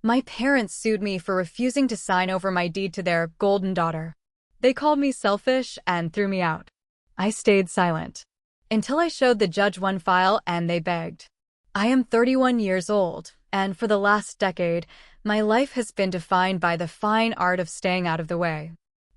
My parents sued me for refusing to sign over my deed to their golden daughter. They called me selfish and threw me out. I stayed silent until I showed the judge one file and they begged. I am 31 years old, and for the last decade, my life has been defined by the fine art of staying out of the way.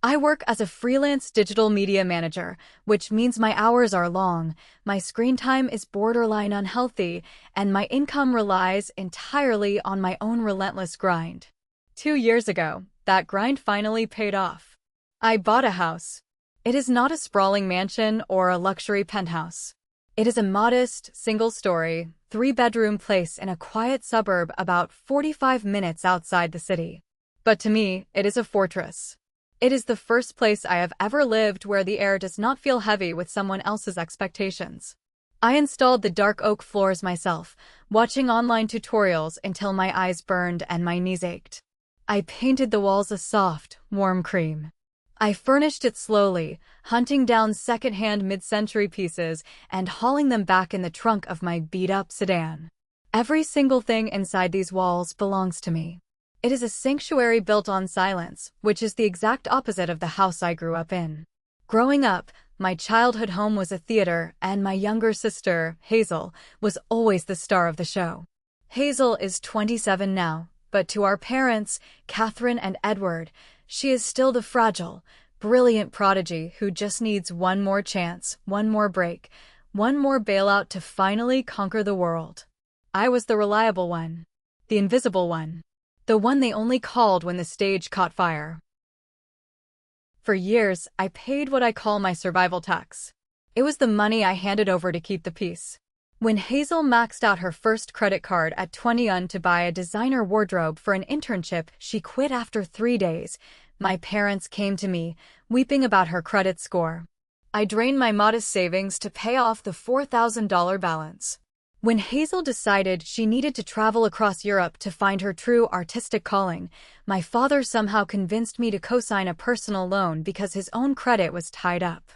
I work as a freelance digital media manager, which means my hours are long, my screen time is borderline unhealthy, and my income relies entirely on my own relentless grind. 2 years ago, that grind finally paid off. I bought a house. It is not a sprawling mansion or a luxury penthouse. It is a modest, single-story, three-bedroom place in a quiet suburb about 45 minutes outside the city. But to me, it is a fortress. It is the first place I have ever lived where the air does not feel heavy with someone else's expectations. I installed the dark oak floors myself, watching online tutorials until my eyes burned and my knees ached. I painted the walls a soft, warm cream. I furnished it slowly, hunting down second-hand mid-century pieces and hauling them back in the trunk of my beat-up sedan. Every single thing inside these walls belongs to me. It is a sanctuary built on silence, which is the exact opposite of the house I grew up in. Growing up, my childhood home was a theater, and my younger sister, Hazel, was always the star of the show. Hazel is 27 now, but to our parents, Catherine and Edward, she is still the fragile, brilliant prodigy who just needs one more chance, one more break, one more bailout to finally conquer the world. I was the reliable one, the invisible one. The one they only called when the stage caught fire. For years, I paid what I call my survival tax. It was the money I handed over to keep the peace. When Hazel maxed out her first credit card at 21 to buy a designer wardrobe for an internship she quit after 3 days, my parents came to me, weeping about her credit score. I drained my modest savings to pay off the $4,000 balance. When Hazel decided she needed to travel across Europe to find her true artistic calling, my father somehow convinced me to co-sign a personal loan because his own credit was tied up.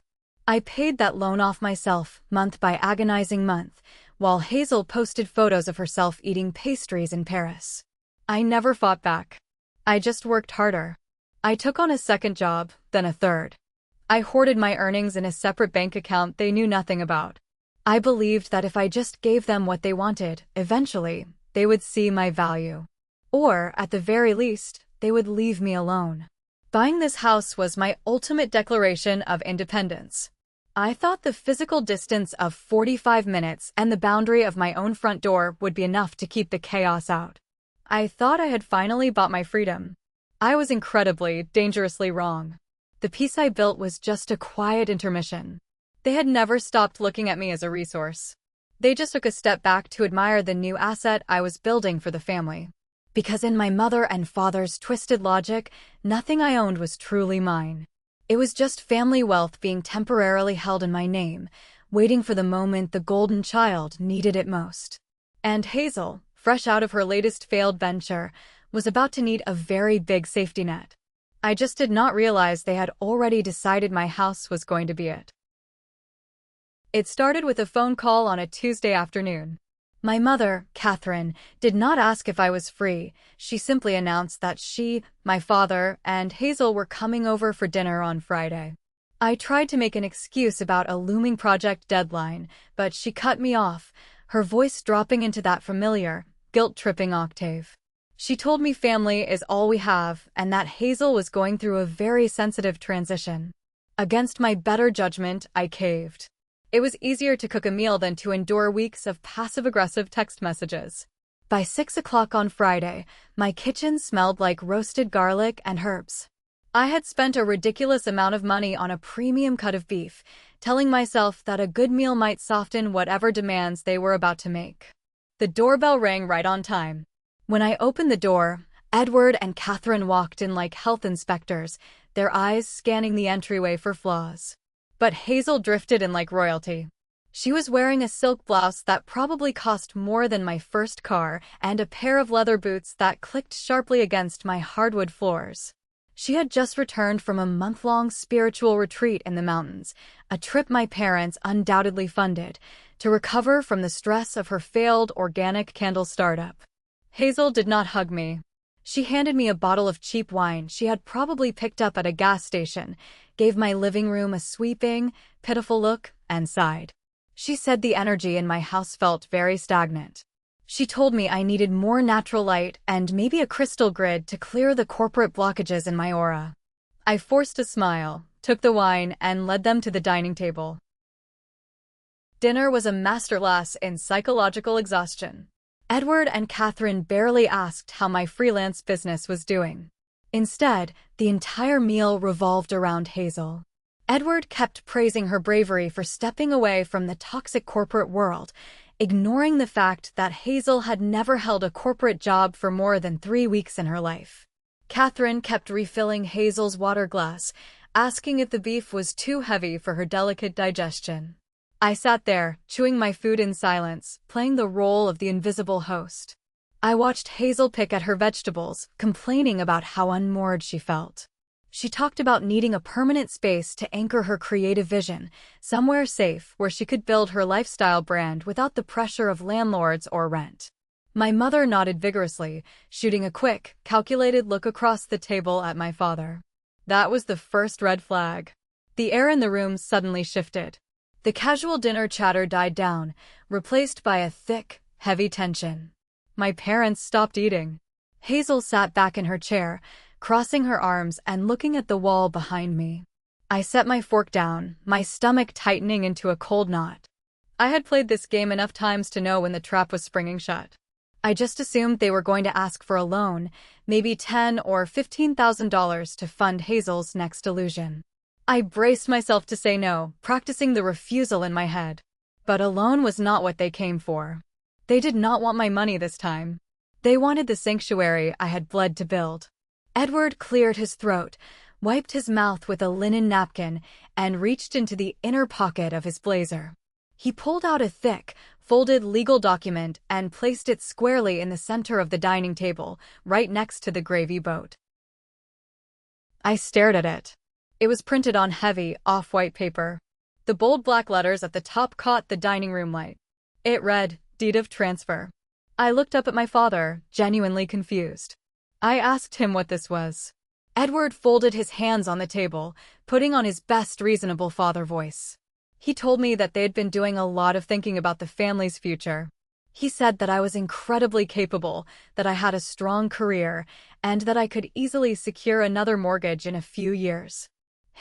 I paid that loan off myself, month by agonizing month, while Hazel posted photos of herself eating pastries in Paris. I never fought back. I just worked harder. I took on a second job, then a third. I hoarded my earnings in a separate bank account they knew nothing about. I believed that if I just gave them what they wanted, eventually, they would see my value. Or, at the very least, they would leave me alone. Buying this house was my ultimate declaration of independence. I thought the physical distance of 45 minutes and the boundary of my own front door would be enough to keep the chaos out. I thought I had finally bought my freedom. I was incredibly, dangerously wrong. The peace I built was just a quiet intermission. They had never stopped looking at me as a resource. They just took a step back to admire the new asset I was building for the family. Because in my mother and father's twisted logic, nothing I owned was truly mine. It was just family wealth being temporarily held in my name, waiting for the moment the golden child needed it most. And Hazel, fresh out of her latest failed venture, was about to need a very big safety net. I just did not realize they had already decided my house was going to be it. It started with a phone call on a Tuesday afternoon. My mother, Catherine, did not ask if I was free. She simply announced that she, my father, and Hazel were coming over for dinner on Friday. I tried to make an excuse about a looming project deadline, but she cut me off, her voice dropping into that familiar, guilt-tripping octave. She told me family is all we have and that Hazel was going through a very sensitive transition. Against my better judgment, I caved. It was easier to cook a meal than to endure weeks of passive-aggressive text messages. By 6 o'clock on Friday, my kitchen smelled like roasted garlic and herbs. I had spent a ridiculous amount of money on a premium cut of beef, telling myself that a good meal might soften whatever demands they were about to make. The doorbell rang right on time. When I opened the door, Edward and Catherine walked in like health inspectors, their eyes scanning the entryway for flaws. But Hazel drifted in like royalty. She was wearing a silk blouse that probably cost more than my first car and a pair of leather boots that clicked sharply against my hardwood floors. She had just returned from a month-long spiritual retreat in the mountains, a trip my parents undoubtedly funded, to recover from the stress of her failed organic candle startup. Hazel did not hug me. She handed me a bottle of cheap wine she had probably picked up at a gas station, gave my living room a sweeping, pitiful look, and sighed. She said the energy in my house felt very stagnant. She told me I needed more natural light and maybe a crystal grid to clear the corporate blockages in my aura. I forced a smile, took the wine, and led them to the dining table. Dinner was a masterclass in psychological exhaustion. Edward and Catherine barely asked how my freelance business was doing. Instead, the entire meal revolved around Hazel. Edward kept praising her bravery for stepping away from the toxic corporate world, ignoring the fact that Hazel had never held a corporate job for more than 3 weeks in her life. Catherine kept refilling Hazel's water glass, asking if the beef was too heavy for her delicate digestion. I sat there, chewing my food in silence, playing the role of the invisible host. I watched Hazel pick at her vegetables, complaining about how unmoored she felt. She talked about needing a permanent space to anchor her creative vision, somewhere safe where she could build her lifestyle brand without the pressure of landlords or rent. My mother nodded vigorously, shooting a quick, calculated look across the table at my father. That was the first red flag. The air in the room suddenly shifted. The casual dinner chatter died down, replaced by a thick, heavy tension. My parents stopped eating. Hazel sat back in her chair, crossing her arms and looking at the wall behind me. I set my fork down, my stomach tightening into a cold knot. I had played this game enough times to know when the trap was springing shut. I just assumed they were going to ask for a loan, maybe $10,000 or $15,000 to fund Hazel's next illusion. I braced myself to say no, practicing the refusal in my head. But a loan was not what they came for. They did not want my money this time. They wanted the sanctuary I had bled to build. Edward cleared his throat, wiped his mouth with a linen napkin, and reached into the inner pocket of his blazer. He pulled out a thick, folded legal document and placed it squarely in the center of the dining table, right next to the gravy boat. I stared at it. It was printed on heavy, off-white paper. The bold black letters at the top caught the dining room light. It read, "Deed of Transfer." I looked up at my father, genuinely confused. I asked him what this was. Edward folded his hands on the table, putting on his best reasonable father voice. He told me that they'd been doing a lot of thinking about the family's future. He said that I was incredibly capable, that I had a strong career, and that I could easily secure another mortgage in a few years.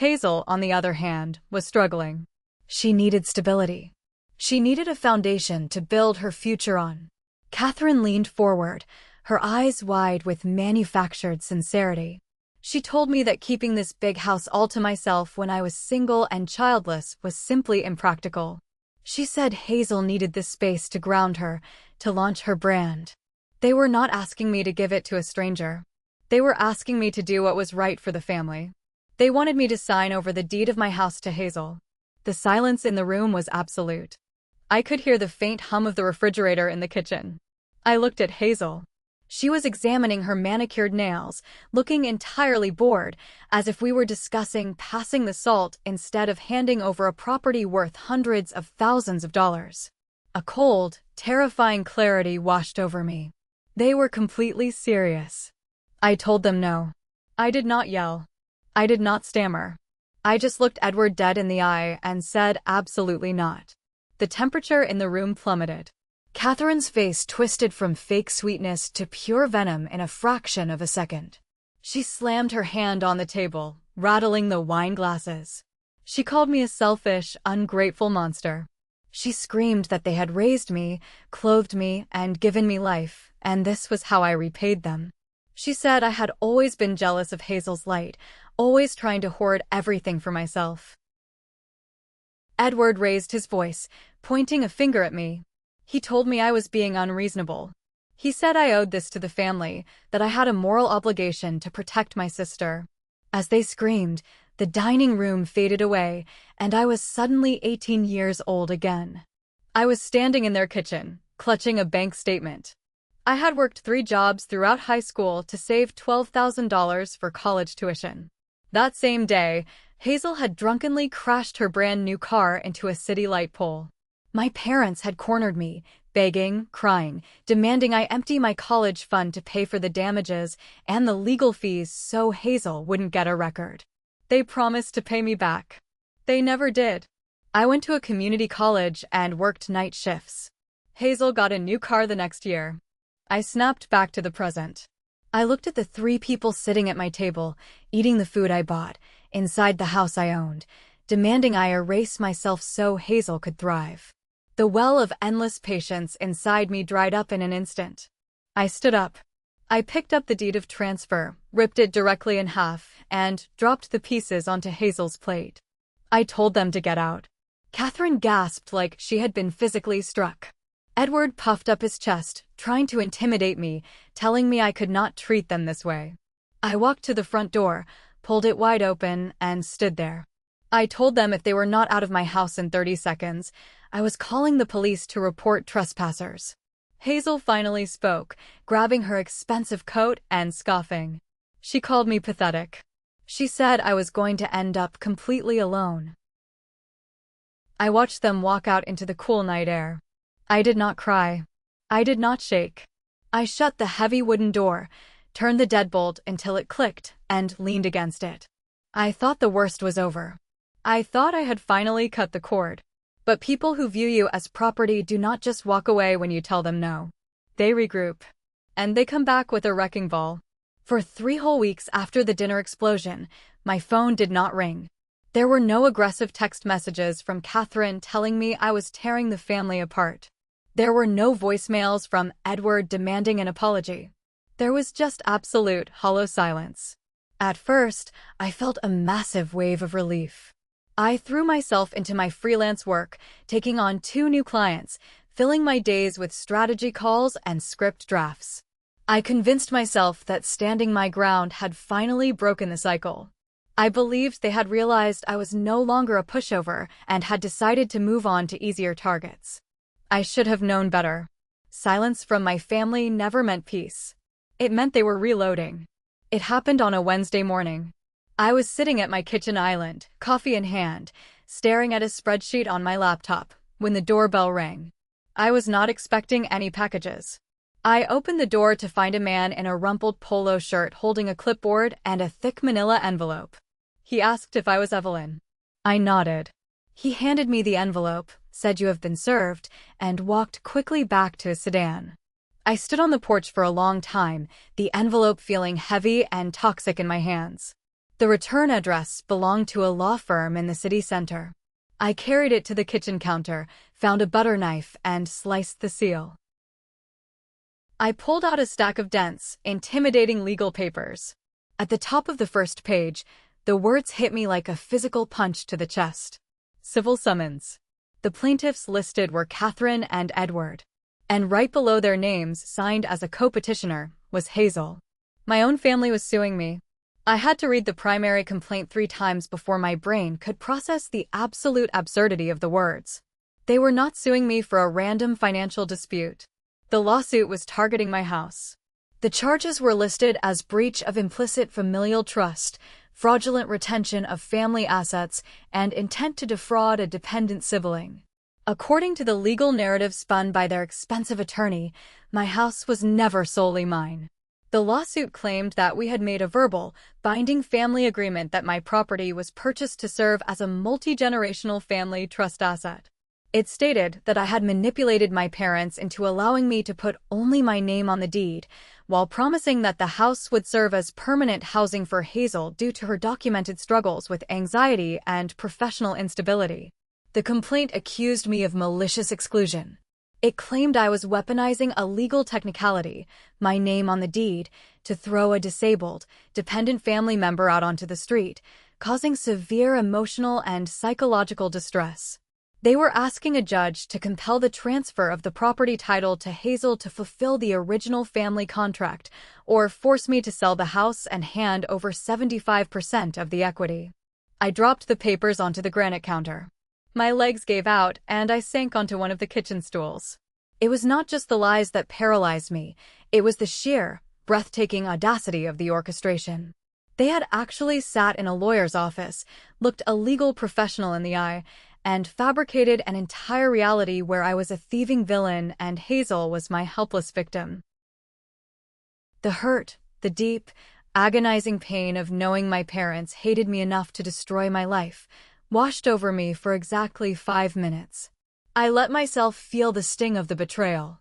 Hazel, on the other hand, was struggling. She needed stability. She needed a foundation to build her future on. Catherine leaned forward, her eyes wide with manufactured sincerity. She told me that keeping this big house all to myself when I was single and childless was simply impractical. She said Hazel needed this space to ground her, to launch her brand. They were not asking me to give it to a stranger. They were asking me to do what was right for the family. They wanted me to sign over the deed of my house to Hazel. The silence in the room was absolute. I could hear the faint hum of the refrigerator in the kitchen. I looked at Hazel. She was examining her manicured nails, looking entirely bored, as if we were discussing passing the salt instead of handing over a property worth hundreds of thousands of dollars. A cold, terrifying clarity washed over me. They were completely serious. I told them no. I did not yell. I did not stammer. I just looked Edward dead in the eye and said absolutely not. The temperature in the room plummeted. Catherine's face twisted from fake sweetness to pure venom in a fraction of a second. She slammed her hand on the table, rattling the wine glasses. She called me a selfish, ungrateful monster. She screamed that they had raised me, clothed me, and given me life, and this was how I repaid them. She said I had always been jealous of Hazel's light, always trying to hoard everything for myself. Edward raised his voice, pointing a finger at me. He told me I was being unreasonable. He said I owed this to the family, that I had a moral obligation to protect my sister. As they screamed, the dining room faded away, and I was suddenly 18 years old again. I was standing in their kitchen, clutching a bank statement. I had worked 3 jobs throughout high school to save $12,000 for college tuition. That same day, Hazel had drunkenly crashed her brand new car into a city light pole. My parents had cornered me, begging, crying, demanding I empty my college fund to pay for the damages and the legal fees so Hazel wouldn't get a record. They promised to pay me back. They never did. I went to a community college and worked night shifts. Hazel got a new car the next year. I snapped back to the present. I looked at the 3 people sitting at my table, eating the food I bought, inside the house I owned, demanding I erase myself so Hazel could thrive. The well of endless patience inside me dried up in an instant. I stood up. I picked up the deed of transfer, ripped it directly in half, and dropped the pieces onto Hazel's plate. I told them to get out. Catherine gasped like she had been physically struck. Edward puffed up his chest, trying to intimidate me, telling me I could not treat them this way. I walked to the front door, pulled it wide open, and stood there. I told them if they were not out of my house in 30 seconds, I was calling the police to report trespassers. Hazel finally spoke, grabbing her expensive coat and scoffing. She called me pathetic. She said I was going to end up completely alone. I watched them walk out into the cool night air. I did not cry. I did not shake. I shut the heavy wooden door, turned the deadbolt until it clicked, and leaned against it. I thought the worst was over. I thought I had finally cut the cord. But people who view you as property do not just walk away when you tell them no. They regroup. And they come back with a wrecking ball. For 3 whole weeks after the dinner explosion, my phone did not ring. There were no aggressive text messages from Catherine telling me I was tearing the family apart. There were no voicemails from Edward demanding an apology. There was just absolute, hollow silence. At first, I felt a massive wave of relief. I threw myself into my freelance work, taking on 2 new clients, filling my days with strategy calls and script drafts. I convinced myself that standing my ground had finally broken the cycle. I believed they had realized I was no longer a pushover and had decided to move on to easier targets. I should have known better. Silence from my family never meant peace. It meant they were reloading. It happened on a Wednesday morning. I was sitting at my kitchen island, coffee in hand, staring at a spreadsheet on my laptop, when the doorbell rang. I was not expecting any packages. I opened the door to find a man in a rumpled polo shirt holding a clipboard and a thick manila envelope. He asked if I was Evelyn. I nodded. He handed me the envelope, said you have been served, and walked quickly back to his sedan. I stood on the porch for a long time, the envelope feeling heavy and toxic in my hands. The return address belonged to a law firm in the city center. I carried it to the kitchen counter, found a butter knife, and sliced the seal. I pulled out a stack of dense, intimidating legal papers. At the top of the first page, the words hit me like a physical punch to the chest. Civil summons. The plaintiffs listed were Catherine and Edward. And right below their names, signed as a co-petitioner, was Hazel. My own family was suing me. I had to read the primary complaint 3 times before my brain could process the absolute absurdity of the words. They were not suing me for a random financial dispute. The lawsuit was targeting my house. The charges were listed as breach of implicit familial trust, fraudulent retention of family assets, and intent to defraud a dependent sibling. According to the legal narrative spun by their expensive attorney, my house was never solely mine. The lawsuit claimed that we had made a verbal, binding family agreement that my property was purchased to serve as a multi-generational family trust asset. It stated that I had manipulated my parents into allowing me to put only my name on the deed, while promising that the house would serve as permanent housing for Hazel due to her documented struggles with anxiety and professional instability. The complaint accused me of malicious exclusion. It claimed I was weaponizing a legal technicality, my name on the deed, to throw a disabled, dependent family member out onto the street, causing severe emotional and psychological distress. They were asking a judge to compel the transfer of the property title to Hazel to fulfill the original family contract, or force me to sell the house and hand over 75% of the equity. I dropped the papers onto the granite counter. My legs gave out, and I sank onto one of the kitchen stools. It was not just the lies that paralyzed me, it was the sheer, breathtaking audacity of the orchestration. They had actually sat in a lawyer's office, looked a legal professional in the eye, and fabricated an entire reality where I was a thieving villain and Hazel was my helpless victim. The hurt, the deep, agonizing pain of knowing my parents hated me enough to destroy my life, washed over me for exactly 5 minutes. I let myself feel the sting of the betrayal.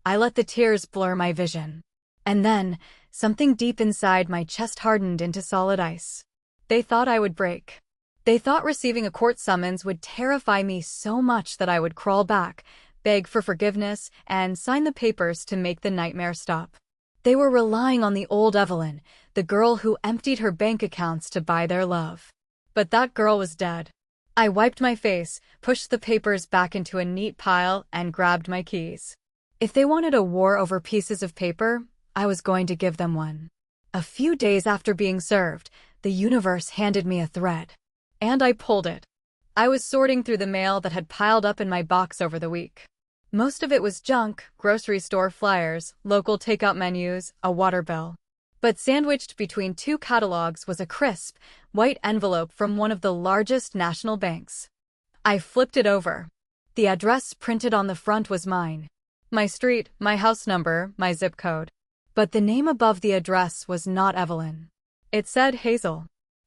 I let the tears blur my vision. And then, something deep inside my chest hardened into solid ice. They thought I would break. They thought receiving a court summons would terrify me so much that I would crawl back, beg for forgiveness, and sign the papers to make the nightmare stop. They were relying on the old Evelyn, the girl who emptied her bank accounts to buy their love. But that girl was dead. I wiped my face, pushed the papers back into a neat pile, and grabbed my keys. If they wanted a war over pieces of paper, I was going to give them one. A few days after being served, the universe handed me a thread. And I pulled it. I was sorting through the mail that had piled up in my box over the week. Most of it was junk, grocery store flyers, local takeout menus, a water bill. But sandwiched between 2 catalogs was a crisp, white envelope from one of the largest national banks. I flipped it over. The address printed on the front was mine. My street, my house number, my zip code. But the name above the address was not Evelyn. It said Hazel.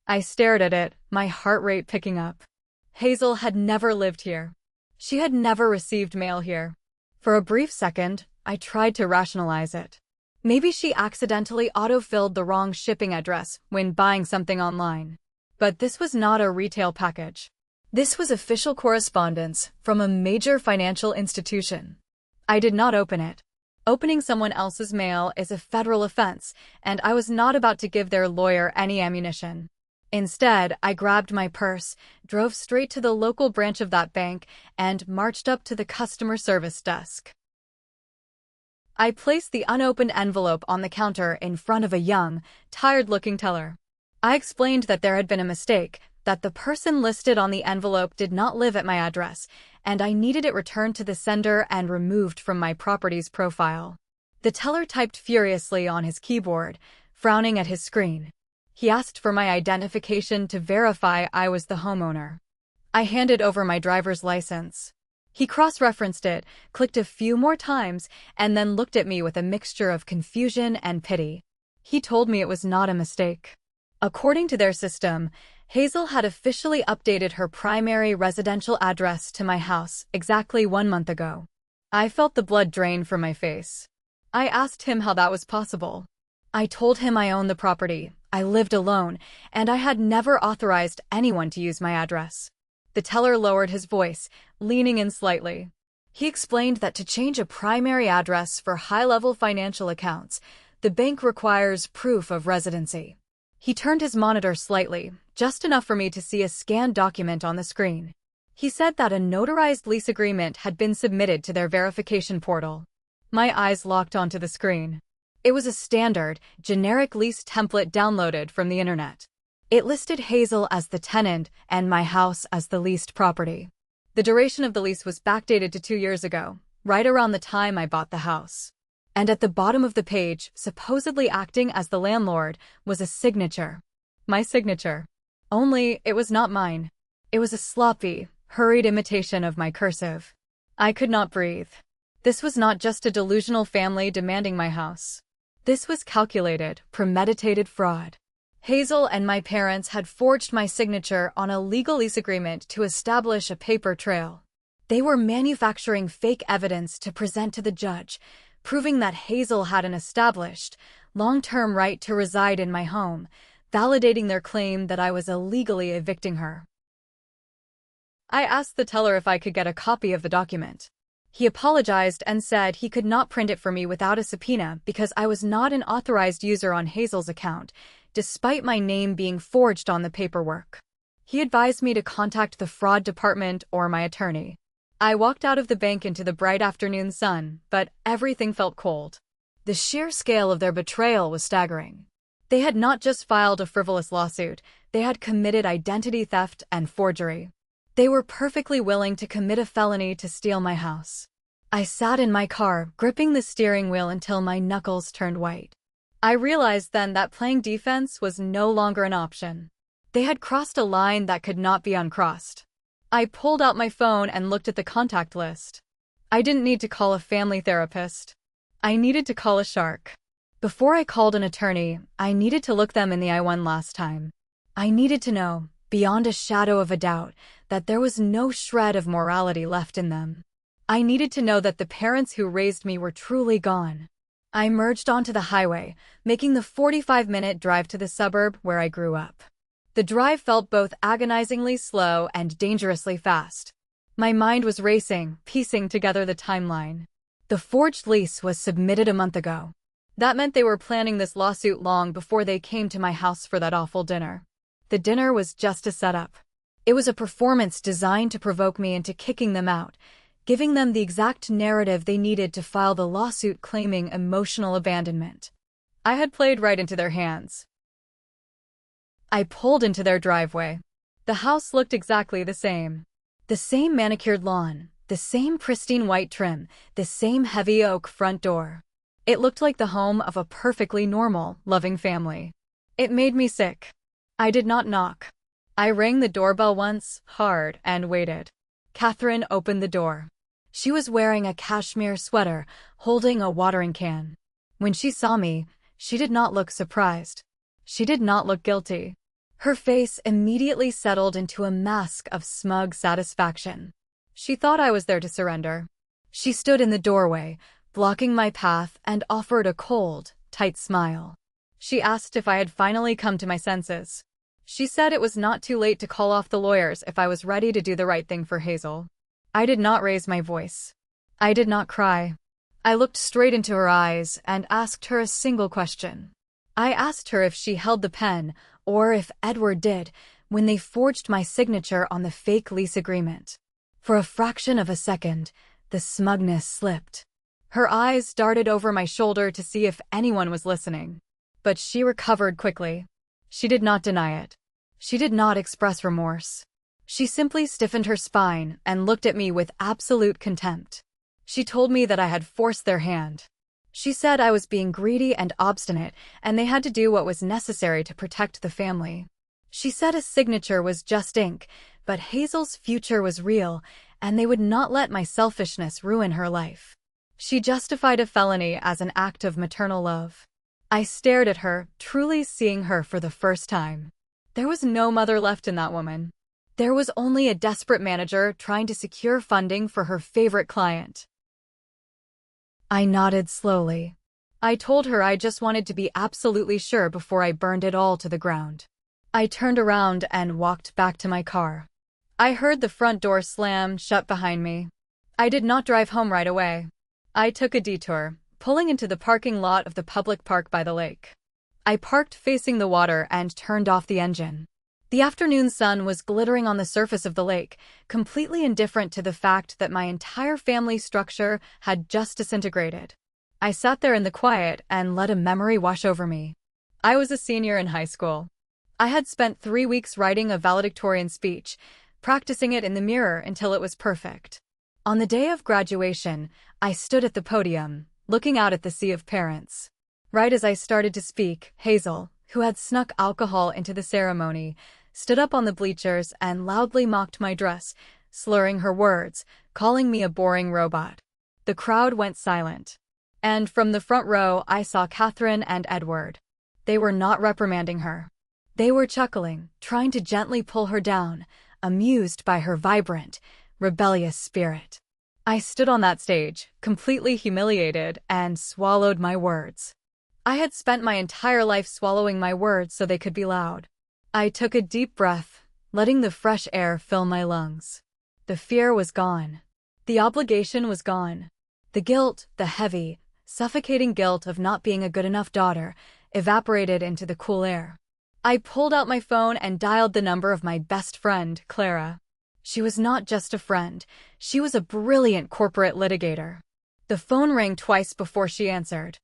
I stared at it, my heart rate picking up. Hazel had never lived here. She had never received mail here. For a brief second, I tried to rationalize it. Maybe she accidentally auto-filled the wrong shipping address when buying something online. But this was not a retail package. This was official correspondence from a major financial institution. I did not open it. Opening someone else's mail is a federal offense, and I was not about to give their lawyer any ammunition. Instead, I grabbed my purse, drove straight to the local branch of that bank, and marched up to the customer service desk. I placed the unopened envelope on the counter in front of a young, tired-looking teller. I explained that there had been a mistake, that the person listed on the envelope did not live at my address, and I needed it returned to the sender and removed from my property's profile. The teller typed furiously on his keyboard, frowning at his screen. He asked for my identification to verify I was the homeowner. I handed over my driver's license. He cross-referenced it, clicked a few more times, and then looked at me with a mixture of confusion and pity. He told me it was not a mistake. According to their system, Hazel had officially updated her primary residential address to my house exactly 1 month ago. I felt the blood drain from my face. I asked him how that was possible. I told him I owned the property, I lived alone, and I had never authorized anyone to use my address. The teller lowered his voice, leaning in slightly. He explained that to change a primary address for high-level financial accounts, the bank requires proof of residency. He turned his monitor slightly, just enough for me to see a scanned document on the screen. He said that a notarized lease agreement had been submitted to their verification portal. My eyes locked onto the screen. It was a standard, generic lease template downloaded from the internet. It listed Hazel as the tenant and my house as the leased property. The duration of the lease was backdated to 2 years ago, right around the time I bought the house. And at the bottom of the page, supposedly acting as the landlord, was a signature. My signature. Only, it was not mine. It was a sloppy, hurried imitation of my cursive. I could not breathe. This was not just a delusional family demanding my house. This was calculated, premeditated fraud. Hazel and my parents had forged my signature on a legal lease agreement to establish a paper trail. They were manufacturing fake evidence to present to the judge, proving that Hazel had an established, long-term right to reside in my home, validating their claim that I was illegally evicting her. I asked the teller if I could get a copy of the document. He apologized and said he could not print it for me without a subpoena because I was not an authorized user on Hazel's account, despite my name being forged on the paperwork. He advised me to contact the fraud department or my attorney. I walked out of the bank into the bright afternoon sun, but everything felt cold. The sheer scale of their betrayal was staggering. They had not just filed a frivolous lawsuit, they had committed identity theft and forgery. They were perfectly willing to commit a felony to steal my house. I sat in my car, gripping the steering wheel until my knuckles turned white. I realized then that playing defense was no longer an option. They had crossed a line that could not be uncrossed. I pulled out my phone and looked at the contact list. I didn't need to call a family therapist. I needed to call a shark. Before I called an attorney, I needed to look them in the eye one last time. I needed to know, beyond a shadow of a doubt, that there was no shred of morality left in them. I needed to know that the parents who raised me were truly gone. I merged onto the highway, making the 45-minute drive to the suburb where I grew up. The drive felt both agonizingly slow and dangerously fast. My mind was racing, piecing together the timeline. The forged lease was submitted a month ago. That meant they were planning this lawsuit long before they came to my house for that awful dinner. The dinner was just a setup. It was a performance designed to provoke me into kicking them out, giving them the exact narrative they needed to file the lawsuit claiming emotional abandonment. I had played right into their hands. I pulled into their driveway. The house looked exactly the same. The same manicured lawn, the same pristine white trim, the same heavy oak front door. It looked like the home of a perfectly normal, loving family. It made me sick. I did not knock. I rang the doorbell once, hard, and waited. Catherine opened the door. She was wearing a cashmere sweater, holding a watering can. When she saw me, she did not look surprised. She did not look guilty. Her face immediately settled into a mask of smug satisfaction. She thought I was there to surrender. She stood in the doorway, blocking my path, and offered a cold, tight smile. She asked if I had finally come to my senses. She said it was not too late to call off the lawyers if I was ready to do the right thing for Hazel. I did not raise my voice. I did not cry. I looked straight into her eyes and asked her a single question. I asked her if she held the pen, or if Edward did, when they forged my signature on the fake lease agreement. For a fraction of a second, the smugness slipped. Her eyes darted over my shoulder to see if anyone was listening. But she recovered quickly. She did not deny it. She did not express remorse. She simply stiffened her spine and looked at me with absolute contempt. She told me that I had forced their hand. She said I was being greedy and obstinate, and they had to do what was necessary to protect the family. She said a signature was just ink, but Hazel's future was real, and they would not let my selfishness ruin her life. She justified a felony as an act of maternal love. I stared at her, truly seeing her for the first time. There was no mother left in that woman. There was only a desperate manager trying to secure funding for her favorite client. I nodded slowly. I told her I just wanted to be absolutely sure before I burned it all to the ground. I turned around and walked back to my car. I heard the front door slam shut behind me. I did not drive home right away. I took a detour, pulling into the parking lot of the public park by the lake. I parked facing the water and turned off the engine. The afternoon sun was glittering on the surface of the lake, completely indifferent to the fact that my entire family structure had just disintegrated. I sat there in the quiet and let a memory wash over me. I was a senior in high school. I had spent 3 weeks writing a valedictorian speech, practicing it in the mirror until it was perfect. On the day of graduation, I stood at the podium, looking out at the sea of parents. Right as I started to speak, Hazel, who had snuck alcohol into the ceremony, stood up on the bleachers and loudly mocked my dress, slurring her words, calling me a boring robot. The crowd went silent. And from the front row I saw Catherine and Edward. They were not reprimanding her. They were chuckling, trying to gently pull her down, amused by her vibrant, rebellious spirit. I stood on that stage, completely humiliated, and swallowed my words. I had spent my entire life swallowing my words so they could be loud. I took a deep breath, letting the fresh air fill my lungs. The fear was gone. The obligation was gone. The guilt, the heavy, suffocating guilt of not being a good enough daughter, evaporated into the cool air. I pulled out my phone and dialed the number of my best friend, Clara. She was not just a friend, she was a brilliant corporate litigator. The phone rang twice before she answered.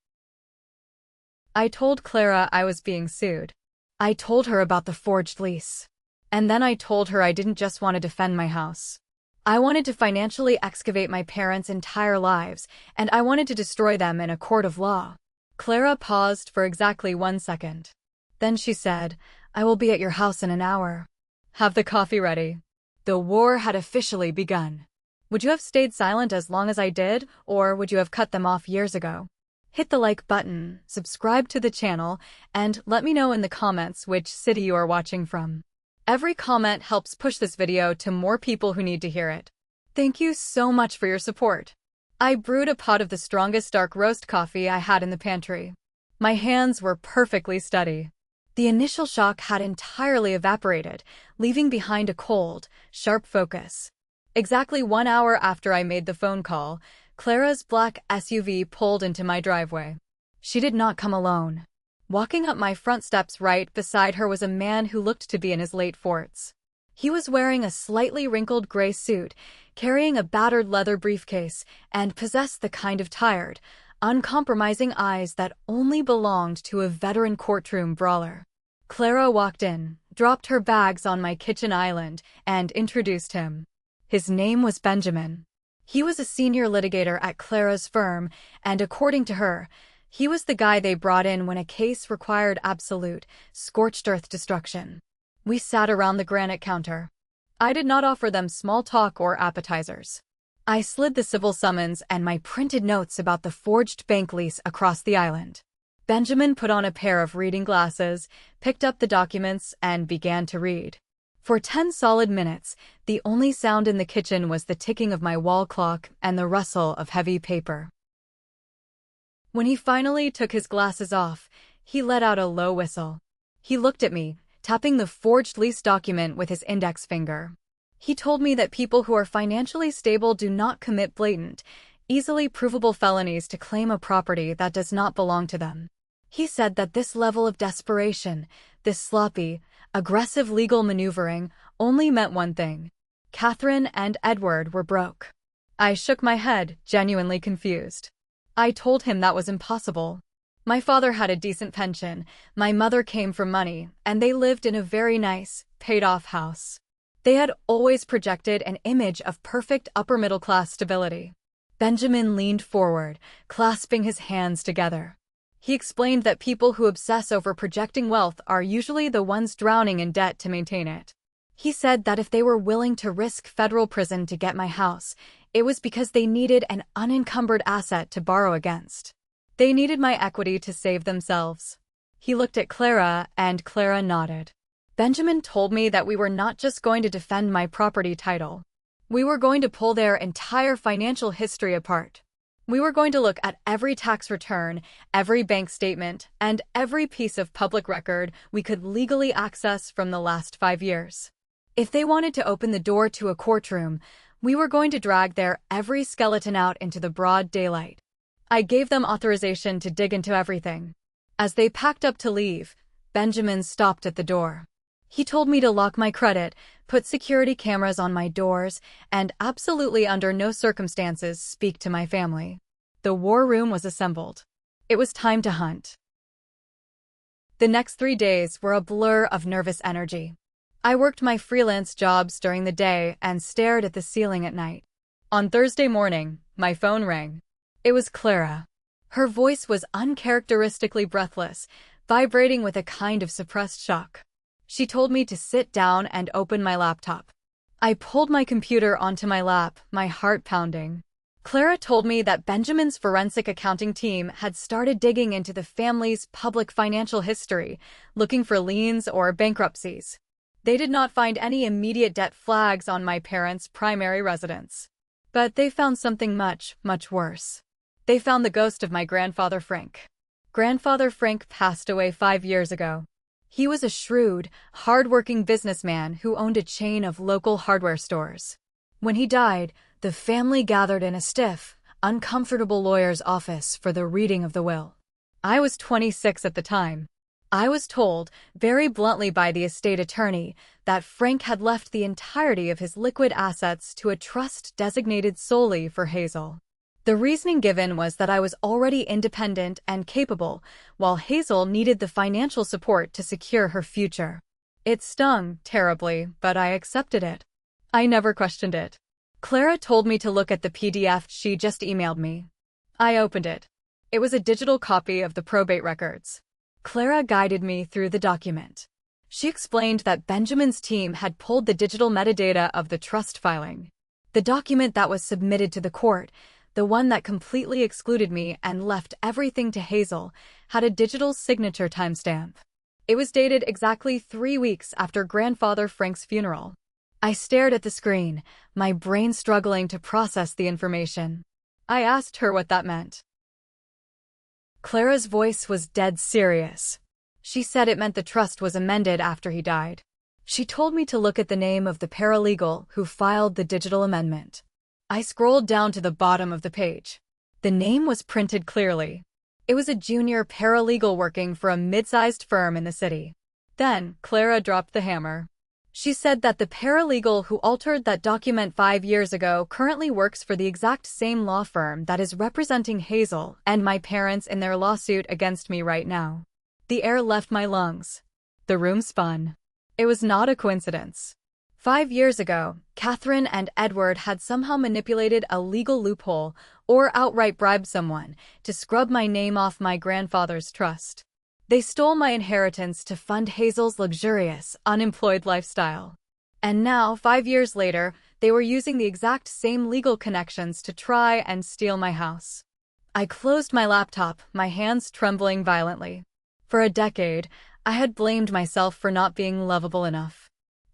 I told Clara I was being sued. I told her about the forged lease. And then I told her I didn't just want to defend my house. I wanted to financially excavate my parents' entire lives, and I wanted to destroy them in a court of law. Clara paused for exactly 1 second. Then she said, "I will be at your house in an hour. Have the coffee ready." The war had officially begun. Would you have stayed silent as long as I did, or would you have cut them off years ago? Hit the like button, subscribe to the channel, and let me know in the comments which city you are watching from. Every comment helps push this video to more people who need to hear it. Thank you so much for your support. I brewed a pot of the strongest dark roast coffee I had in the pantry. My hands were perfectly steady. The initial shock had entirely evaporated, leaving behind a cold, sharp focus. Exactly 1 hour after I made the phone call, Clara's black SUV pulled into my driveway. She did not come alone. Walking up my front steps right beside her was a man who looked to be in his late 40s. He was wearing a slightly wrinkled gray suit, carrying a battered leather briefcase, and possessed the kind of tired, uncompromising eyes that only belonged to a veteran courtroom brawler. Clara walked in, dropped her bags on my kitchen island, and introduced him. His name was Benjamin. He was a senior litigator at Clara's firm, and according to her, he was the guy they brought in when a case required absolute, scorched-earth destruction. We sat around the granite counter. I did not offer them small talk or appetizers. I slid the civil summons and my printed notes about the forged bank lease across the island. Benjamin put on a pair of reading glasses, picked up the documents, and began to read. For 10 solid minutes, the only sound in the kitchen was the ticking of my wall clock and the rustle of heavy paper. When he finally took his glasses off, he let out a low whistle. He looked at me, tapping the forged lease document with his index finger. He told me that people who are financially stable do not commit blatant, easily provable felonies to claim a property that does not belong to them. He said that this level of desperation, this sloppy, aggressive legal maneuvering, only meant one thing. Catherine and Edward were broke. I shook my head, genuinely confused. I told him that was impossible. My father had a decent pension, my mother came from money, and they lived in a very nice, paid-off house. They had always projected an image of perfect upper-middle-class stability. Benjamin leaned forward, clasping his hands together. He explained that people who obsess over projecting wealth are usually the ones drowning in debt to maintain it. He said that if they were willing to risk federal prison to get my house, it was because they needed an unencumbered asset to borrow against. They needed my equity to save themselves. He looked at Clara, and Clara nodded. Benjamin told me that we were not just going to defend my property title. We were going to pull their entire financial history apart. We were going to look at every tax return, every bank statement, and every piece of public record we could legally access from the last 5 years. If they wanted to open the door to a courtroom, we were going to drag their every skeleton out into the broad daylight. I gave them authorization to dig into everything. As they packed up to leave, Benjamin stopped at the door. He told me to lock my credit, put security cameras on my doors, and absolutely under no circumstances speak to my family. The war room was assembled. It was time to hunt. The next 3 days were a blur of nervous energy. I worked my freelance jobs during the day and stared at the ceiling at night. On Thursday morning, my phone rang. It was Clara. Her voice was uncharacteristically breathless, vibrating with a kind of suppressed shock. She told me to sit down and open my laptop. I pulled my computer onto my lap, my heart pounding. Clara told me that Benjamin's forensic accounting team had started digging into the family's public financial history, looking for liens or bankruptcies. They did not find any immediate debt flags on my parents' primary residence. But they found something much, much worse. They found the ghost of my grandfather Frank. Grandfather Frank passed away 5 years ago. He was a shrewd, hard-working businessman who owned a chain of local hardware stores. When he died, the family gathered in a stiff, uncomfortable lawyer's office for the reading of the will. I was 26 at the time. I was told, very bluntly by the estate attorney, that Frank had left the entirety of his liquid assets to a trust designated solely for Hazel. The reasoning given was that I was already independent and capable, while Hazel needed the financial support to secure her future. It stung terribly, but I accepted it. I never questioned it. Clara told me to look at the PDF she just emailed me. I opened it. It was a digital copy of the probate records. Clara guided me through the document. She explained that Benjamin's team had pulled the digital metadata of the trust filing. The document that was submitted to the court, the one that completely excluded me and left everything to Hazel, had a digital signature timestamp. It was dated exactly 3 weeks after Grandfather Frank's funeral. I stared at the screen, my brain struggling to process the information. I asked her what that meant. Clara's voice was dead serious. She said it meant the trust was amended after he died. She told me to look at the name of the paralegal who filed the digital amendment. I scrolled down to the bottom of the page. The name was printed clearly. It was a junior paralegal working for a mid-sized firm in the city. Then, Clara dropped the hammer. She said that the paralegal who altered that document 5 years ago currently works for the exact same law firm that is representing Hazel and my parents in their lawsuit against me right now. The air left my lungs. The room spun. It was not a coincidence. 5 years ago, Catherine and Edward had somehow manipulated a legal loophole or outright bribed someone to scrub my name off my grandfather's trust. They stole my inheritance to fund Hazel's luxurious, unemployed lifestyle. And now, 5 years later, they were using the exact same legal connections to try and steal my house. I closed my laptop, my hands trembling violently. For a decade, I had blamed myself for not being lovable enough.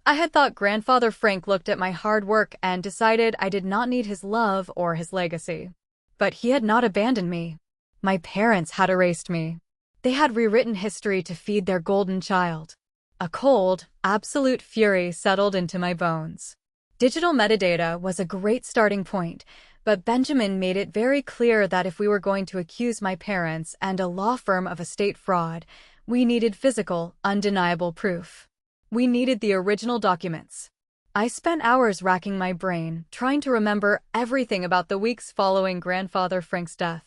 I had thought Grandfather Frank looked at my hard work and decided I did not need his love or his legacy. But he had not abandoned me. My parents had erased me. They had rewritten history to feed their golden child. A cold, absolute fury settled into my bones. Digital metadata was a great starting point, but Benjamin made it very clear that if we were going to accuse my parents and a law firm of estate fraud, we needed physical, undeniable proof. We needed the original documents. I spent hours racking my brain, trying to remember everything about the weeks following Grandfather Frank's death.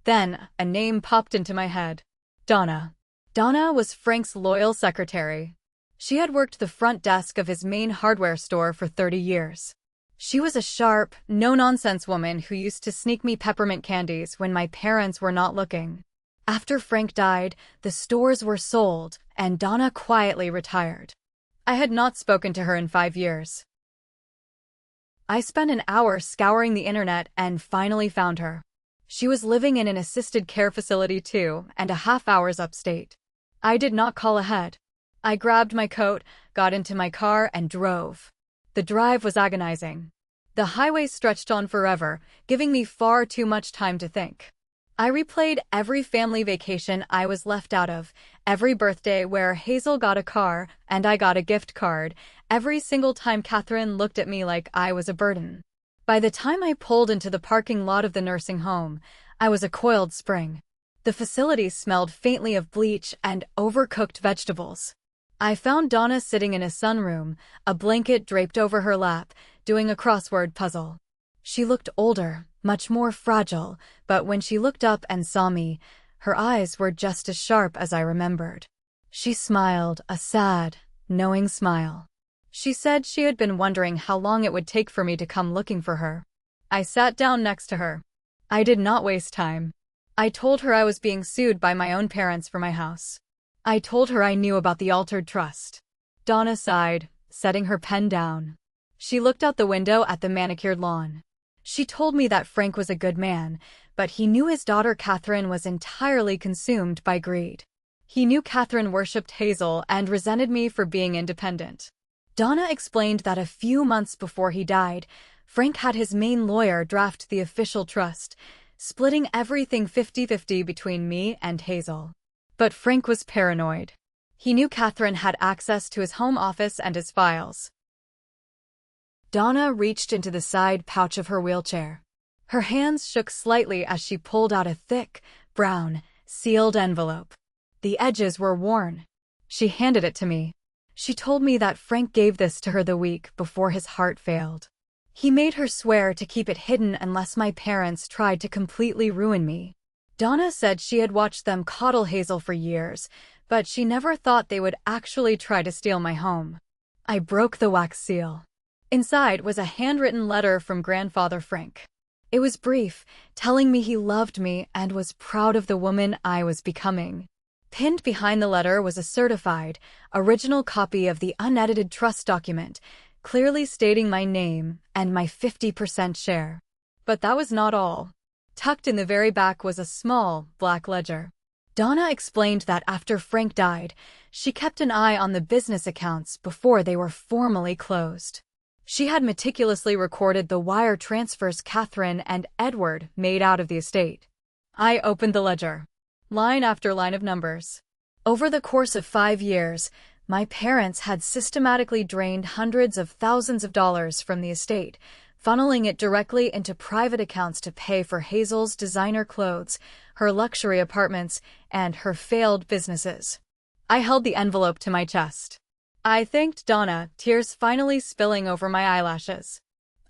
Then, a name popped into my head. Donna. Donna was Frank's loyal secretary. She had worked the front desk of his main hardware store for 30 years. She was a sharp, no-nonsense woman who used to sneak me peppermint candies when my parents were not looking. After Frank died, the stores were sold, and Donna quietly retired. I had not spoken to her in 5 years. I spent an hour scouring the internet and finally found her. She was living in an assisted care facility 2.5 hours upstate. I did not call ahead. I grabbed my coat, got into my car, and drove. The drive was agonizing. The highway stretched on forever, giving me far too much time to think. I replayed every family vacation I was left out of, every birthday where Hazel got a car and I got a gift card, every single time Catherine looked at me like I was a burden. By the time I pulled into the parking lot of the nursing home, I was a coiled spring. The facility smelled faintly of bleach and overcooked vegetables. I found Donna sitting in a sunroom, a blanket draped over her lap, doing a crossword puzzle. She looked older, much more fragile, but when she looked up and saw me, her eyes were just as sharp as I remembered. She smiled, a sad, knowing smile. She said she had been wondering how long it would take for me to come looking for her. I sat down next to her. I did not waste time. I told her I was being sued by my own parents for my house. I told her I knew about the altered trust. Donna sighed, setting her pen down. She looked out the window at the manicured lawn. She told me that Frank was a good man, but he knew his daughter Catherine was entirely consumed by greed. He knew Catherine worshipped Hazel and resented me for being independent. Donna explained that a few months before he died, Frank had his main lawyer draft the official trust, splitting everything 50-50 between me and Hazel. But Frank was paranoid. He knew Catherine had access to his home office and his files. Donna reached into the side pouch of her wheelchair. Her hands shook slightly as she pulled out a thick, brown, sealed envelope. The edges were worn. She handed it to me. She told me that Frank gave this to her the week before his heart failed. He made her swear to keep it hidden unless my parents tried to completely ruin me. Donna said she had watched them coddle Hazel for years, but she never thought they would actually try to steal my home. I broke the wax seal. Inside was a handwritten letter from Grandfather Frank. It was brief, telling me he loved me and was proud of the woman I was becoming. Pinned behind the letter was a certified, original copy of the unedited trust document, clearly stating my name and my 50% share. But that was not all. Tucked in the very back was a small, black ledger. Donna explained that after Frank died, she kept an eye on the business accounts before they were formally closed. She had meticulously recorded the wire transfers Catherine and Edward made out of the estate. I opened the ledger. Line after line of numbers. Over the course of 5 years, my parents had systematically drained hundreds of thousands of dollars from the estate, funneling it directly into private accounts to pay for Hazel's designer clothes, her luxury apartments, and her failed businesses. I held the envelope to my chest. I thanked Donna, tears finally spilling over my eyelashes.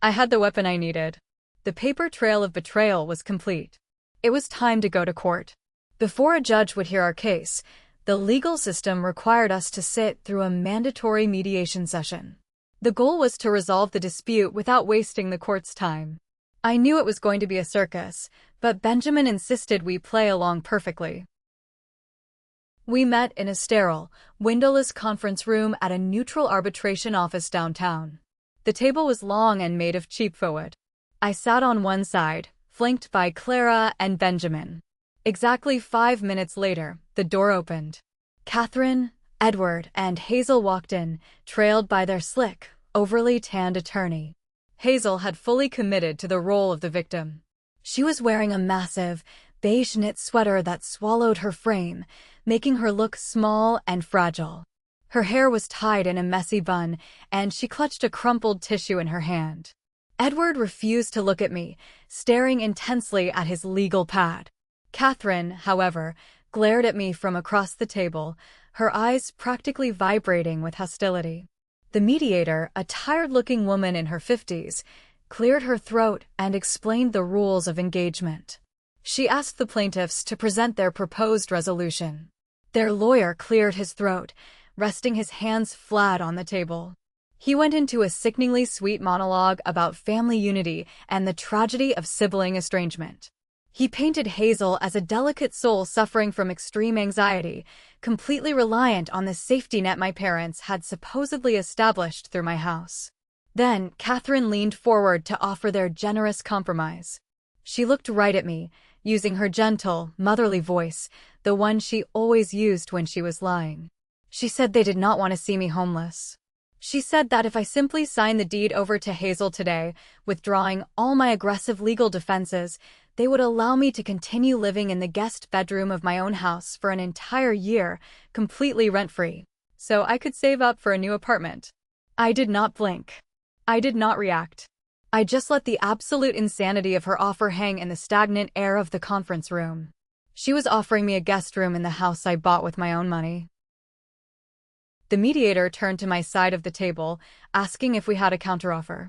I had the weapon I needed. The paper trail of betrayal was complete. It was time to go to court. Before a judge would hear our case, the legal system required us to sit through a mandatory mediation session. The goal was to resolve the dispute without wasting the court's time. I knew it was going to be a circus, but Benjamin insisted we play along perfectly. We met in a sterile, windowless conference room at a neutral arbitration office downtown. The table was long and made of cheap wood. I sat on one side, flanked by Clara and Benjamin. Exactly 5 minutes later, the door opened. Catherine, Edward, and Hazel walked in, trailed by their slick, overly tanned attorney. Hazel had fully committed to the role of the victim. She was wearing a massive, beige knit sweater that swallowed her frame, making her look small and fragile. Her hair was tied in a messy bun, and she clutched a crumpled tissue in her hand. Edward refused to look at me, staring intensely at his legal pad. Catherine, however, glared at me from across the table, her eyes practically vibrating with hostility. The mediator, a tired-looking woman in her 50s, cleared her throat and explained the rules of engagement. She asked the plaintiffs to present their proposed resolution. Their lawyer cleared his throat, resting his hands flat on the table. He went into a sickeningly sweet monologue about family unity and the tragedy of sibling estrangement. He painted Hazel as a delicate soul suffering from extreme anxiety, completely reliant on the safety net my parents had supposedly established through my house. Then, Catherine leaned forward to offer their generous compromise. She looked right at me, using her gentle, motherly voice, the one she always used when she was lying. She said they did not want to see me homeless. She said that if I simply signed the deed over to Hazel today, withdrawing all my aggressive legal defenses, they would allow me to continue living in the guest bedroom of my own house for an entire year, completely rent-free, so I could save up for a new apartment. I did not blink. I did not react. I just let the absolute insanity of her offer hang in the stagnant air of the conference room. She was offering me a guest room in the house I bought with my own money. The mediator turned to my side of the table, asking if we had a counteroffer.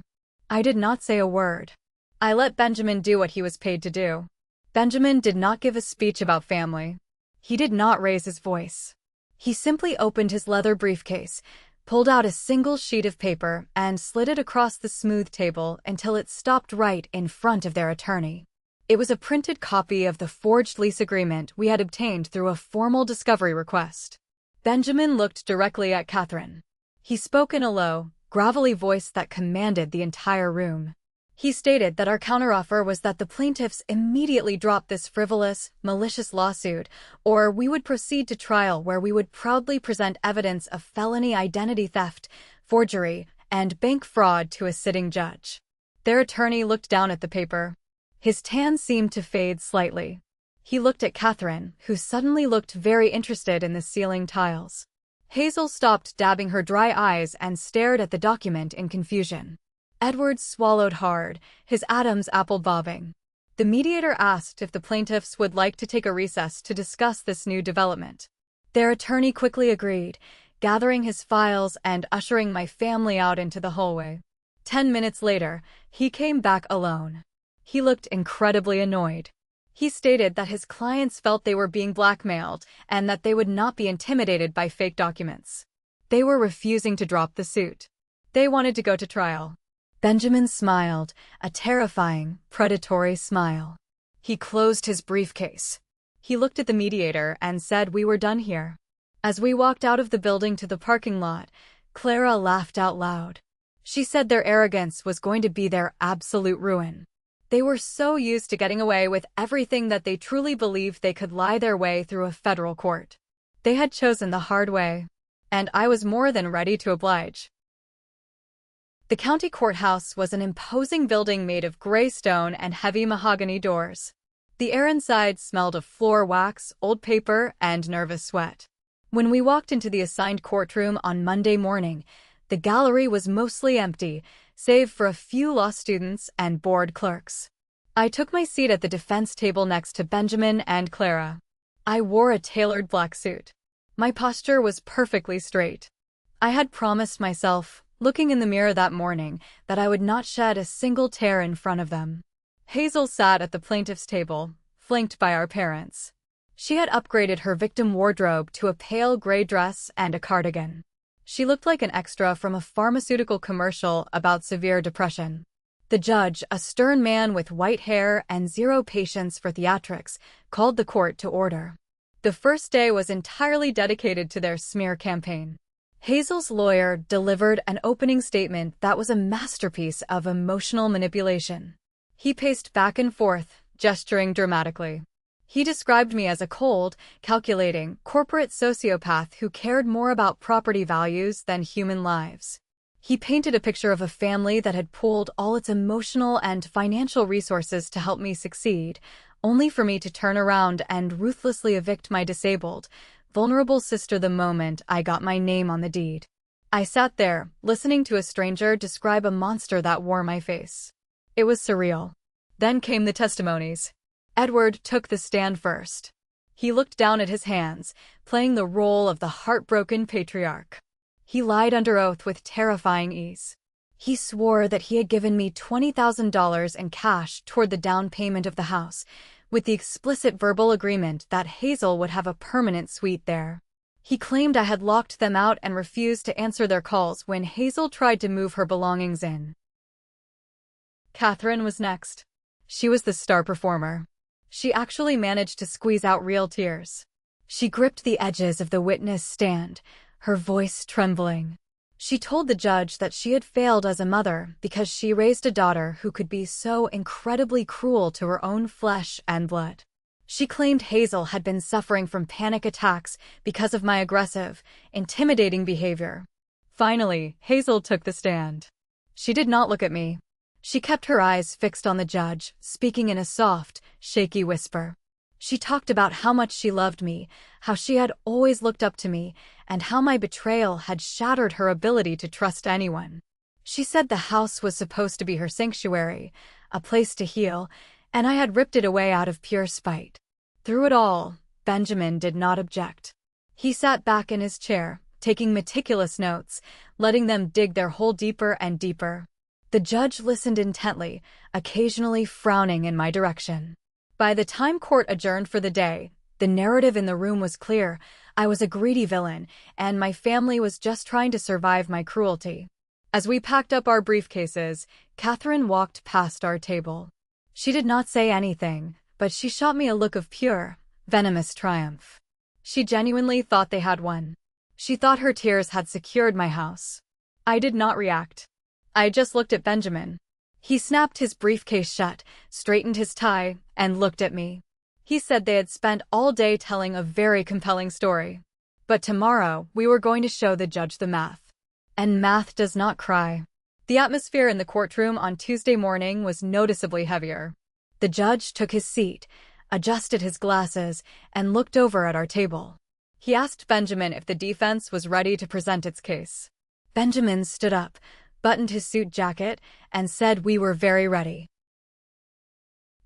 I did not say a word. I let Benjamin do what he was paid to do. Benjamin did not give a speech about family. He did not raise his voice. He simply opened his leather briefcase, pulled out a single sheet of paper, and slid it across the smooth table until it stopped right in front of their attorney. It was a printed copy of the forged lease agreement we had obtained through a formal discovery request. Benjamin looked directly at Catherine. He spoke in a low, gravelly voice that commanded the entire room. He stated that our counteroffer was that the plaintiffs immediately drop this frivolous, malicious lawsuit, or we would proceed to trial where we would proudly present evidence of felony identity theft, forgery, and bank fraud to a sitting judge. Their attorney looked down at the paper. His tan seemed to fade slightly. He looked at Catherine, who suddenly looked very interested in the ceiling tiles. Hazel stopped dabbing her dry eyes and stared at the document in confusion. Edward swallowed hard, his Adam's apple bobbing. The mediator asked if the plaintiffs would like to take a recess to discuss this new development. Their attorney quickly agreed, gathering his files and ushering my family out into the hallway. 10 minutes later, he came back alone. He looked incredibly annoyed. He stated that his clients felt they were being blackmailed and that they would not be intimidated by fake documents. They were refusing to drop the suit. They wanted to go to trial. Benjamin smiled, a terrifying, predatory smile. He closed his briefcase. He looked at the mediator and said we were done here. As we walked out of the building to the parking lot, Clara laughed out loud. She said their arrogance was going to be their absolute ruin. They were so used to getting away with everything that they truly believed they could lie their way through a federal court. They had chosen the hard way, and I was more than ready to oblige. The county courthouse was an imposing building made of gray stone and heavy mahogany doors. The air inside smelled of floor wax, old paper, and nervous sweat. When we walked into the assigned courtroom on Monday morning, the gallery was mostly empty, save for a few law students and board clerks. I took my seat at the defense table next to Benjamin and Clara. I wore a tailored black suit. My posture was perfectly straight. I had promised myself, looking in the mirror that morning, that I would not shed a single tear in front of them. Hazel sat at the plaintiff's table, flanked by our parents. She had upgraded her victim wardrobe to a pale gray dress and a cardigan. She looked like an extra from a pharmaceutical commercial about severe depression. The judge, a stern man with white hair and zero patience for theatrics, called the court to order. The first day was entirely dedicated to their smear campaign. Hazel's lawyer delivered an opening statement that was a masterpiece of emotional manipulation. He paced back and forth, gesturing dramatically. He described me as a cold, calculating, corporate sociopath who cared more about property values than human lives. He painted a picture of a family that had pooled all its emotional and financial resources to help me succeed, only for me to turn around and ruthlessly evict my disabled, vulnerable sister the moment I got my name on the deed. I sat there, listening to a stranger describe a monster that wore my face. It was surreal. Then came the testimonies. Edward took the stand first. He looked down at his hands, playing the role of the heartbroken patriarch. He lied under oath with terrifying ease. He swore that he had given me $20,000 in cash toward the down payment of the house, with the explicit verbal agreement that Hazel would have a permanent suite there. He claimed I had locked them out and refused to answer their calls when Hazel tried to move her belongings in. Catherine was next. She was the star performer. She actually managed to squeeze out real tears. She gripped the edges of the witness stand, her voice trembling. She told the judge that she had failed as a mother because she raised a daughter who could be so incredibly cruel to her own flesh and blood. She claimed Hazel had been suffering from panic attacks because of my aggressive, intimidating behavior. Finally, Hazel took the stand. She did not look at me. She kept her eyes fixed on the judge, speaking in a soft, shaky whisper. She talked about how much she loved me, how she had always looked up to me, and how my betrayal had shattered her ability to trust anyone. She said the house was supposed to be her sanctuary, a place to heal, and I had ripped it away out of pure spite. Through it all, Benjamin did not object. He sat back in his chair, taking meticulous notes, letting them dig their hole deeper and deeper. The judge listened intently, occasionally frowning in my direction. By the time court adjourned for the day, the narrative in the room was clear. I was a greedy villain, and my family was just trying to survive my cruelty. As we packed up our briefcases, Catherine walked past our table. She did not say anything, but she shot me a look of pure, venomous triumph. She genuinely thought they had won. She thought her tears had secured my house. I did not react. I just looked at Benjamin. He snapped his briefcase shut, straightened his tie, and looked at me. He said they had spent all day telling a very compelling story. But tomorrow, we were going to show the judge the math. And math does not cry. The atmosphere in the courtroom on Tuesday morning was noticeably heavier. The judge took his seat, adjusted his glasses, and looked over at our table. He asked Benjamin if the defense was ready to present its case. Benjamin stood up, buttoned his suit jacket, and said we were very ready.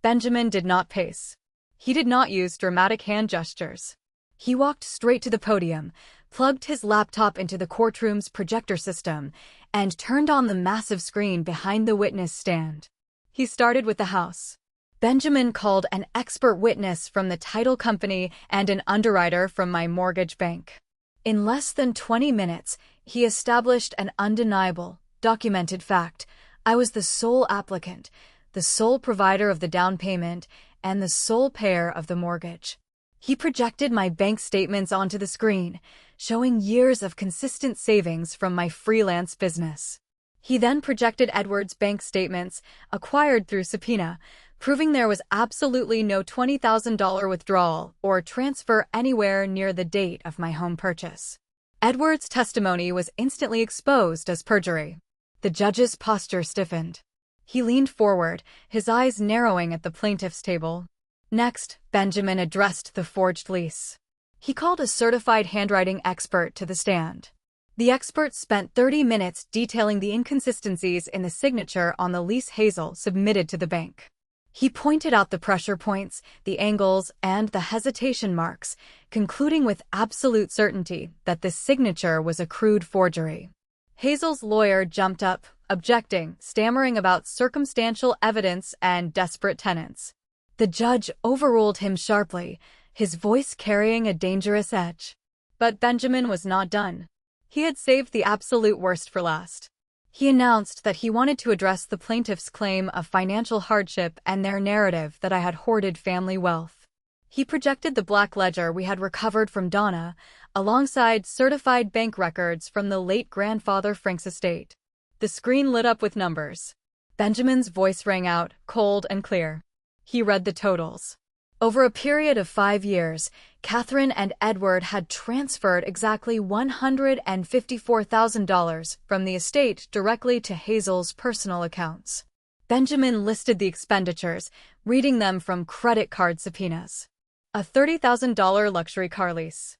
Benjamin did not pace. He did not use dramatic hand gestures. He walked straight to the podium, plugged his laptop into the courtroom's projector system, and turned on the massive screen behind the witness stand. He started with the house. Benjamin called an expert witness from the title company and an underwriter from my mortgage bank. In less than 20 minutes, he established an undeniable, documented fact. I was the sole applicant, the sole provider of the down payment, and the sole payer of the mortgage. He projected my bank statements onto the screen, showing years of consistent savings from my freelance business. He then projected Edward's bank statements, acquired through subpoena, proving there was absolutely no $20,000 withdrawal or transfer anywhere near the date of my home purchase. Edward's testimony was instantly exposed as perjury. The judge's posture stiffened. He leaned forward, his eyes narrowing at the plaintiff's table. Next, Benjamin addressed the forged lease. He called a certified handwriting expert to the stand. The expert spent 30 minutes detailing the inconsistencies in the signature on the lease Hazel submitted to the bank. He pointed out the pressure points, the angles, and the hesitation marks, concluding with absolute certainty that the signature was a crude forgery. Hazel's lawyer jumped up, objecting, stammering about circumstantial evidence and desperate tenants. The judge overruled him sharply, his voice carrying a dangerous edge. But Benjamin was not done. He had saved the absolute worst for last. He announced that he wanted to address the plaintiff's claim of financial hardship and their narrative that I had hoarded family wealth. He projected the black ledger we had recovered from Donna, alongside certified bank records from the late grandfather Frank's estate. The screen lit up with numbers. Benjamin's voice rang out, cold and clear. He read the totals. Over a period of 5 years, Catherine and Edward had transferred exactly $154,000 from the estate directly to Hazel's personal accounts. Benjamin listed the expenditures, reading them from credit card subpoenas. A $30,000 luxury car lease.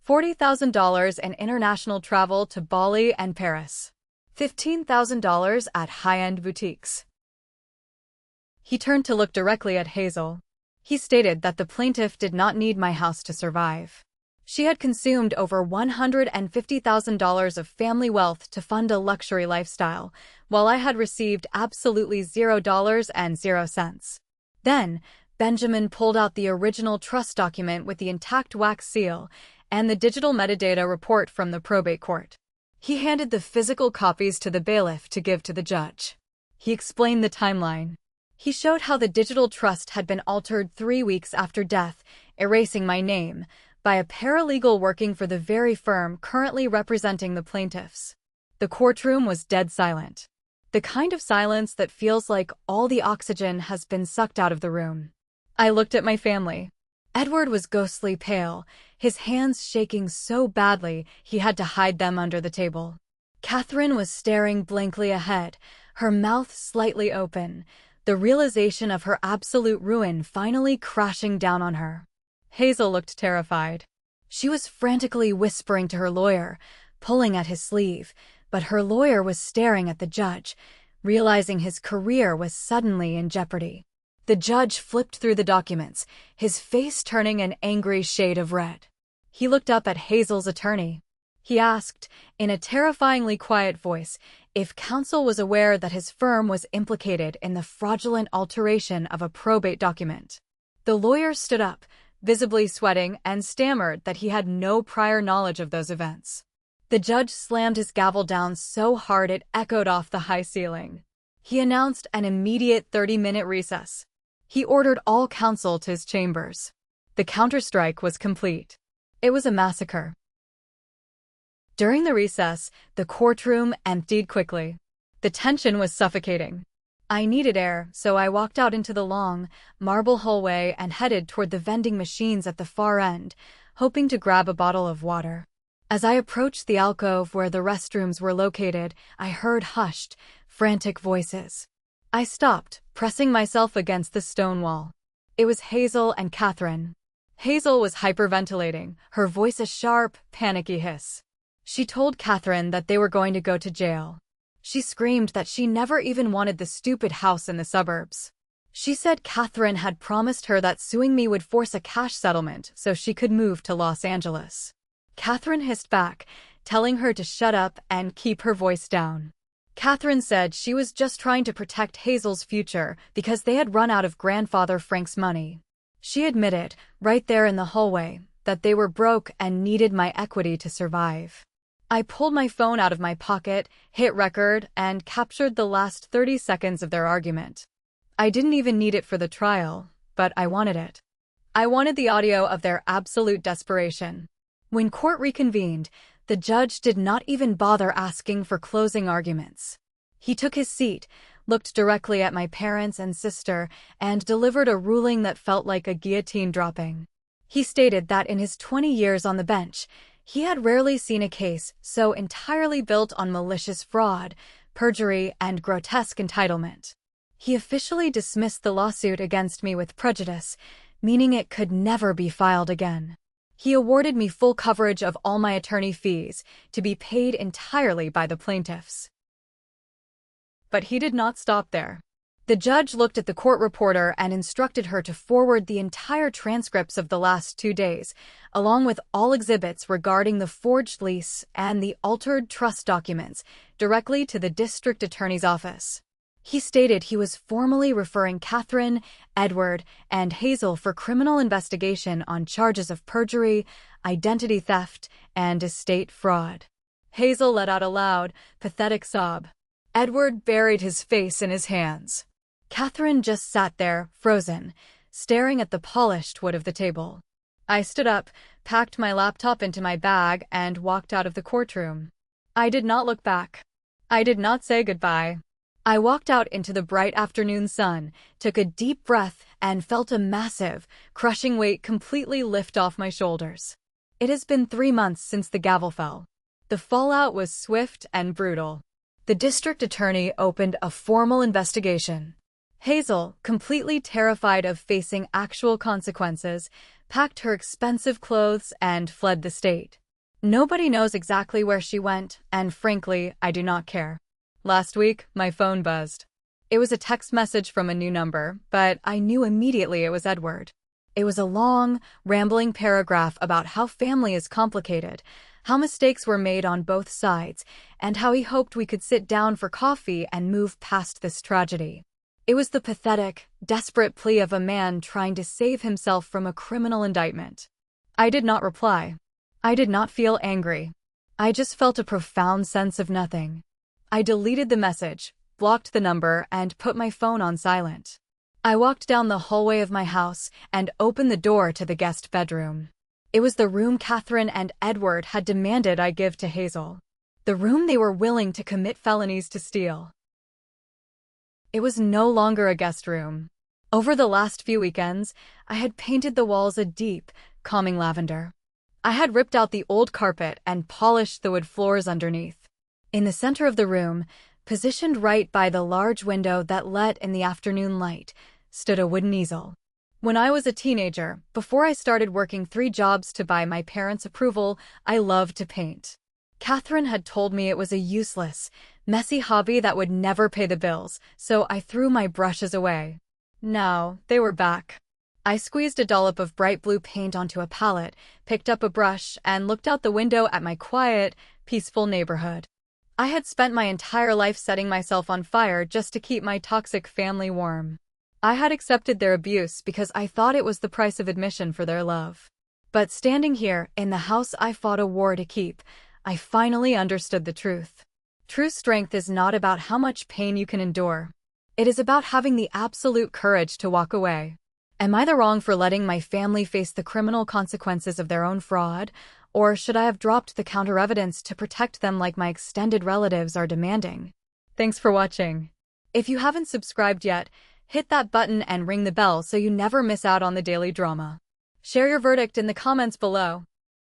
$40,000 in international travel to Bali and Paris. $15,000 at high-end boutiques. He turned to look directly at Hazel. He stated that the plaintiff did not need my house to survive. She had consumed over $150,000 of family wealth to fund a luxury lifestyle, while I had received absolutely $0 Then, Benjamin pulled out the original trust document with the intact wax seal and the digital metadata report from the probate court. He handed the physical copies to the bailiff to give to the judge. He explained the timeline. He showed how the digital trust had been altered 3 weeks after death, erasing my name, by a paralegal working for the very firm currently representing the plaintiffs. The courtroom was dead silent. The kind of silence that feels like all the oxygen has been sucked out of the room. I looked at my family. Edward was ghostly pale, his hands shaking so badly he had to hide them under the table. Catherine was staring blankly ahead, her mouth slightly open, the realization of her absolute ruin finally crashing down on her. Hazel looked terrified. She was frantically whispering to her lawyer, pulling at his sleeve, but her lawyer was staring at the judge, realizing his career was suddenly in jeopardy. The judge flipped through the documents, his face turning an angry shade of red. He looked up at Hazel's attorney. He asked, in a terrifyingly quiet voice, if counsel was aware that his firm was implicated in the fraudulent alteration of a probate document. The lawyer stood up, visibly sweating, and stammered that he had no prior knowledge of those events. The judge slammed his gavel down so hard it echoed off the high ceiling. He announced an immediate 30-minute recess. He ordered all counsel to his chambers. The counterstrike was complete. It was a massacre. During the recess, the courtroom emptied quickly. The tension was suffocating. I needed air, so I walked out into the long, marble hallway and headed toward the vending machines at the far end, hoping to grab a bottle of water. As I approached the alcove where the restrooms were located, I heard hushed, frantic voices. I stopped, pressing myself against the stone wall. It was Hazel and Catherine. Hazel was hyperventilating, her voice a sharp, panicky hiss. She told Catherine that they were going to go to jail. She screamed that she never even wanted the stupid house in the suburbs. She said Catherine had promised her that suing me would force a cash settlement so she could move to Los Angeles. Catherine hissed back, telling her to shut up and keep her voice down. Catherine said she was just trying to protect Hazel's future because they had run out of grandfather Frank's money. She admitted, right there in the hallway, that they were broke and needed my equity to survive. I pulled my phone out of my pocket, hit record, and captured the last 30 seconds of their argument. I didn't even need it for the trial, but I wanted it. I wanted the audio of their absolute desperation. When court reconvened, the judge did not even bother asking for closing arguments. He took his seat, looked directly at my parents and sister, and delivered a ruling that felt like a guillotine dropping. He stated that in his 20 years on the bench, he had rarely seen a case so entirely built on malicious fraud, perjury, and grotesque entitlement. He officially dismissed the lawsuit against me with prejudice, meaning it could never be filed again. He awarded me full coverage of all my attorney fees, to be paid entirely by the plaintiffs. But he did not stop there. The judge looked at the court reporter and instructed her to forward the entire transcripts of the last 2 days, along with all exhibits regarding the forged lease and the altered trust documents, directly to the district attorney's office. He stated he was formally referring Catherine, Edward, and Hazel for criminal investigation on charges of perjury, identity theft, and estate fraud. Hazel let out a loud, pathetic sob. Edward buried his face in his hands. Catherine just sat there, frozen, staring at the polished wood of the table. I stood up, packed my laptop into my bag, and walked out of the courtroom. I did not look back. I did not say goodbye. I walked out into the bright afternoon sun, took a deep breath, and felt a massive, crushing weight completely lift off my shoulders. It has been 3 months since the gavel fell. The fallout was swift and brutal. The district attorney opened a formal investigation. Hazel, completely terrified of facing actual consequences, packed her expensive clothes and fled the state. Nobody knows exactly where she went, and frankly, I do not care. Last week, my phone buzzed. It was a text message from a new number, but I knew immediately it was Edward. It was a long, rambling paragraph about how family is complicated, how mistakes were made on both sides, and how he hoped we could sit down for coffee and move past this tragedy. It was the pathetic, desperate plea of a man trying to save himself from a criminal indictment. I did not reply. I did not feel angry. I just felt a profound sense of nothing. I deleted the message, blocked the number, and put my phone on silent. I walked down the hallway of my house and opened the door to the guest bedroom. It was the room Catherine and Edward had demanded I give to Hazel. The room they were willing to commit felonies to steal. It was no longer a guest room. Over the last few weekends, I had painted the walls a deep, calming lavender. I had ripped out the old carpet and polished the wood floors underneath. In the center of the room, positioned right by the large window that let in the afternoon light, stood a wooden easel. When I was a teenager, before I started working 3 jobs to buy my parents' approval, I loved to paint. Catherine had told me it was a useless, messy hobby that would never pay the bills, so I threw my brushes away. Now, they were back. I squeezed a dollop of bright blue paint onto a palette, picked up a brush, and looked out the window at my quiet, peaceful neighborhood. I had spent my entire life setting myself on fire just to keep my toxic family warm. I had accepted their abuse because I thought it was the price of admission for their love. But standing here, in the house I fought a war to keep, I finally understood the truth. True strength is not about how much pain you can endure. It is about having the absolute courage to walk away. Am I the wrong for letting my family face the criminal consequences of their own fraud, or should I have dropped the counter-evidence to protect them like my extended relatives are demanding? Thanks for watching. If you haven't subscribed yet, hit that button and ring the bell so you never miss out on the daily drama. Share your verdict in the comments below.